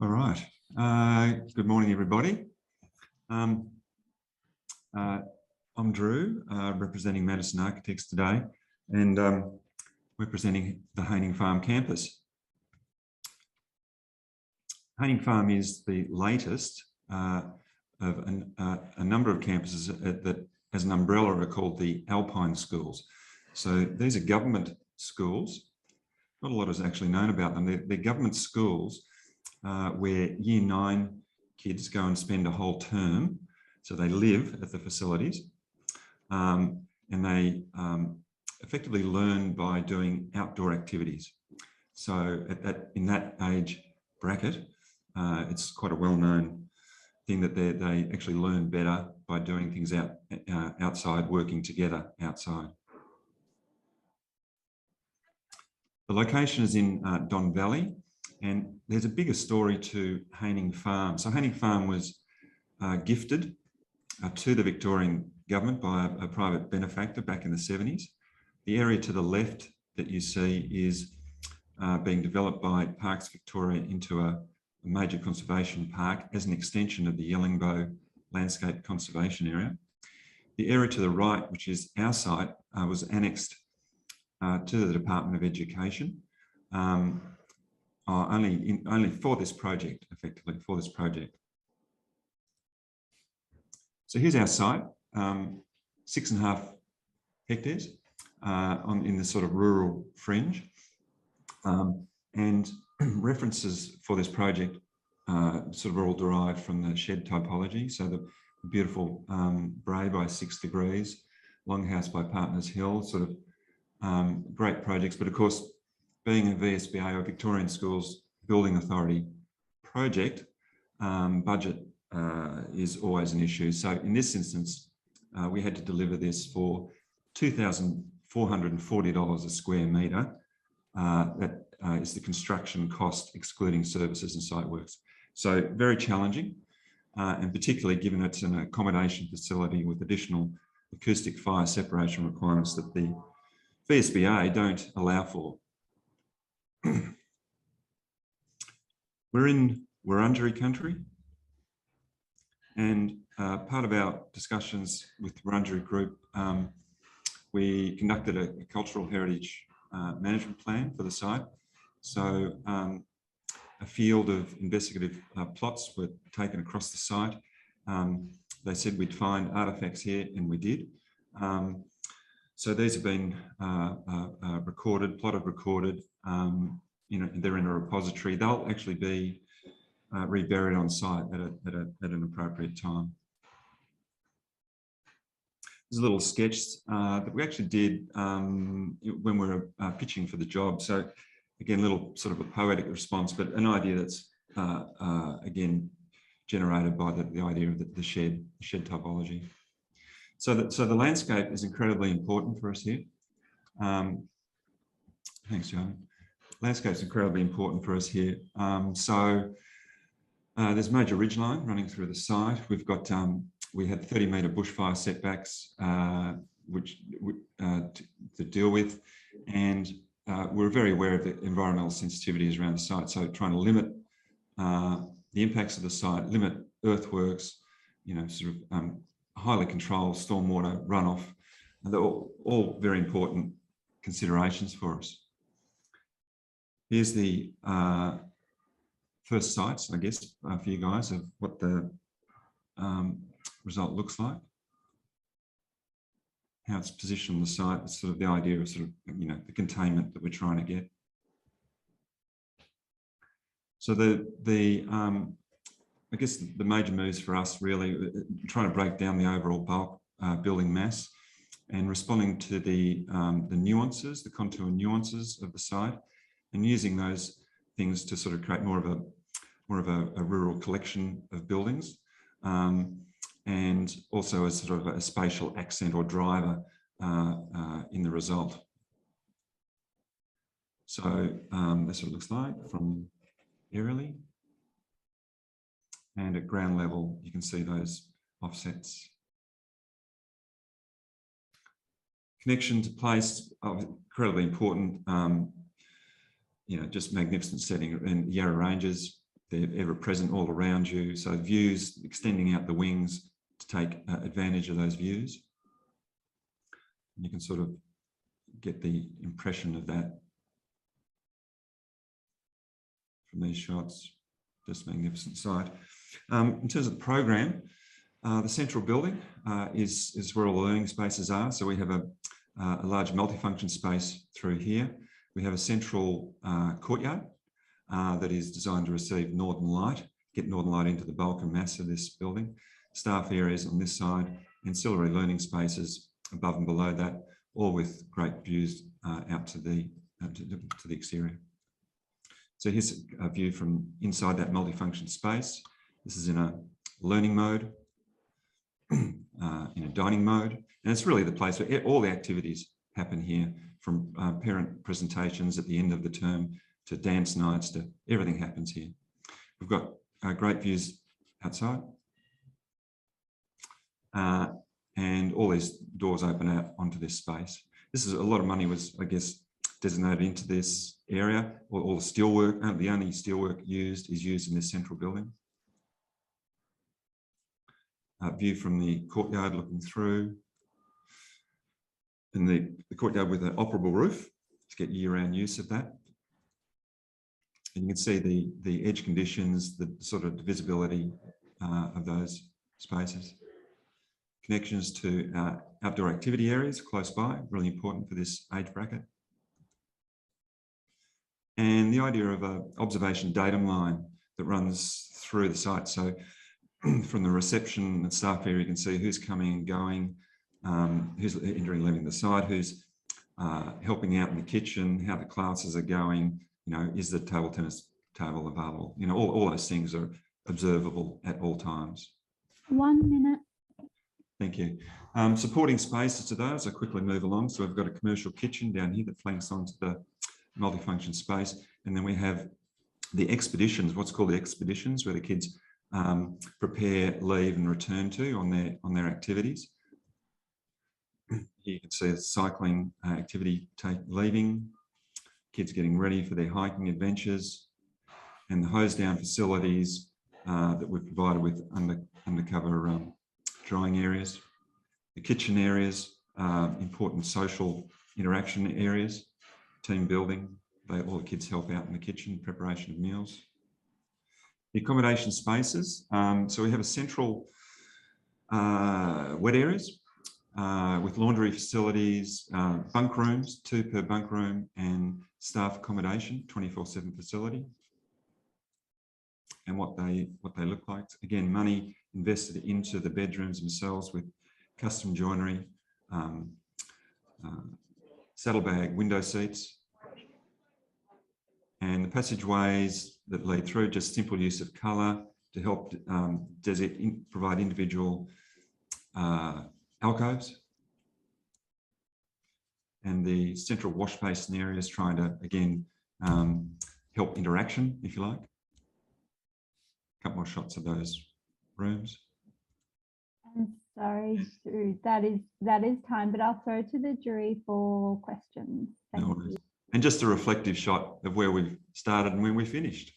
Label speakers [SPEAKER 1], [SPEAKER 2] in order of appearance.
[SPEAKER 1] All right. Good morning, everybody. I'm Drew, representing Maddison Architects today, and we're presenting the HAINING FARM campus. HAINING FARM is the latest of a number of campuses that, as an umbrella, are called the Alpine schools. So these are government schools. Not a lot is actually known about them. They're government schools where Year 9 kids go and spend a whole term. So they live at the facilities and they effectively learn by doing outdoor activities. So in that age bracket, it's quite a well-known thing that they actually learn better by doing things outside, working together outside. The location is in Don Valley, and there's a bigger story to HAINING FARM. So HAINING FARM was gifted to the Victorian government by a private benefactor back in the 70s. The area to the left that you see is being developed by Parks Victoria into a major conservation park as an extension of the Yellingbo landscape conservation area. The area to the right, which is our site, was annexed to the Department of Education, only for this project, effectively for this project. So here's our site, 6.5 hectares in the sort of rural fringe, and references for this project sort of are all derived from the shed typology. So the beautiful Bray by 6 Degrees, Longhouse by Partners Hill, sort of great projects. But of course, being a VSBA or Victorian Schools Building Authority project, budget is always an issue. So in this instance, we had to deliver this for $2,440 a square metre. That is the construction cost, excluding services and site works. So very challenging, and particularly given it's an accommodation facility with additional acoustic fire separation requirements that the VSBA don't allow for. We're in Wurundjeri country, and part of our discussions with the Wurundjeri group, we conducted a cultural heritage management plan for the site. So a field of investigative plots were taken across the site. They said we'd find artefacts here, and we did. So these have been plotted, recorded. They're in a repository. They'll actually be reburied on site at an appropriate time. There's a little sketch that we actually did when we were pitching for the job. So again, a little sort of a poetic response, but an idea that's again generated by the idea of the shed typology. So the landscape is incredibly important for us here. Thanks, John. Landscape is incredibly important for us here. There's a major ridgeline running through the site. We've got we had 30-metre bushfire setbacks to deal with, and we're very aware of the environmental sensitivities around the site. So trying to limit the impacts of the site, limit earthworks, sort of highly controlled stormwater runoff, and they're all very important considerations for us. Here's the first sites, I guess, for you guys of what the result looks like. How it's positioned on the site, it's sort of the idea of sort of, the containment that we're trying to get. So I guess the major moves for us really trying to break down the overall bulk building mass and responding to the nuances, the contour nuances of the site, and using those things to sort of create more of a rural collection of buildings, and also as sort of a spatial accent or driver in the result. So that's what it looks like from aerially. And at ground level, you can see those offsets. Connection to place, incredibly important. Just magnificent setting in Yarra Ranges. they're ever present all around you. So views, extending out the wings to take advantage of those views. And you can sort of get the impression of that from these shots. Just magnificent sight. In terms of the program, the central building is where all the learning spaces are. So we have a large multifunction space through here. We have a central courtyard that is designed to receive northern light, get northern light into the bulk and mass of this building. Staff areas on this side, ancillary learning spaces above and below that, all with great views out to the exterior. So here's a view from inside that multifunction space. This is in a learning mode, in a dining mode, and it's really the place where all the activities happen here, from parent presentations at the end of the term to dance nights, to everything happens here. We've got great views outside, and all these doors open out onto this space. This is a lot of money was, I guess, designated into this area. All the steelwork, the only steelwork used is used in this central building. View from the courtyard looking through. And the courtyard with an operable roof to get year-round use of that. And you can see the edge conditions, the sort of visibility of those spaces. Connections to outdoor activity areas close by, really important for this age bracket. And the idea of an observation datum line that runs through the site. So from the reception and staff area, you can see who's coming and going, who's entering and leaving the site, who's helping out in the kitchen, how the classes are going, you know, is the table tennis table available? You know, all those things are observable at all times.
[SPEAKER 2] 1 minute.
[SPEAKER 1] Thank you. Supporting spaces to those, I quickly move along. So we've got a commercial kitchen down here that flanks onto the multifunction space. And then we have the expeditions, what's called the expeditions, where the kids prepare, leave and return to on their activities. You can see a cycling activity leaving, kids getting ready for their hiking adventures, and the hose down facilities that we've provided with undercover drying areas. The kitchen areas, important social interaction areas, team building. All the kids help out in the kitchen, preparation of meals. The accommodation spaces. So we have a central wet areas with laundry facilities, bunk rooms, 2 per bunk room, and staff accommodation, 24/7 facility. And what they look like. Again, money invested into the bedrooms themselves with custom joinery, saddlebag window seats, and the passageways that lead through, just simple use of colour to help provide individual alcoves. And the central wash basin areas trying to, again, help interaction, if you like. A couple more shots of those rooms.
[SPEAKER 2] I'm sorry, Drew, that is time, but I'll throw to the jury for questions. Thank you.
[SPEAKER 1] And just a reflective shot of where we've started and when we finished.